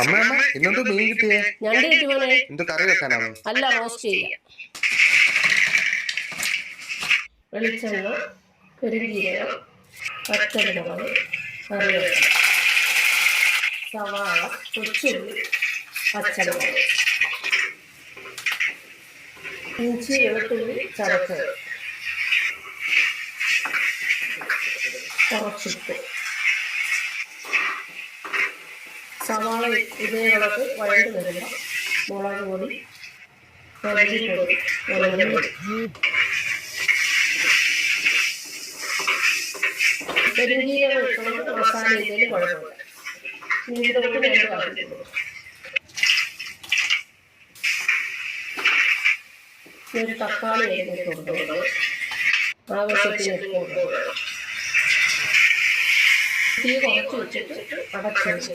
അമ്മ ഇന്നെന്തോ മീൻ കിട്ടിയേ? ഞണ്ട് കിട്ടുമോനെ? എന്ത് കറി വെക്കാനാണ്? അല്ല, റോസ്റ്റ് ചെയ്യാം. വെളിച്ചെണ്ണ, പെരുംജീരകം, പച്ചമുളക്, കറിവേപ്പില, സവാള, കൊച്ചുള്ളി, പച്ചമുളക്, ഇഞ്ചി, വെളുത്തുള്ളി ചതച്ചത്, കുറച്ചിട്ട് സവാള ഇതേ കണക്ക് വഴണ്ട് വരുമ്പോൾ മുളക് പൊടി, മല്ലിപ്പൊടി, മുളക് പൊടി, പെരുംജീരകം ഇട്ടുകൊണ്ട് മസാല ഇതിൽ കുഴപ്പമില്ല. ഇതിലോട്ട് രണ്ട് കാണിക്കുന്നു. ഒരു തക്കാളി എരിഞ്ഞിട്ടുണ്ട്, ആവശ്യത്തിന് ഉപ്പ്. തീ കുറച്ച് വെച്ചിട്ട് അടച്ചു വെച്ചു.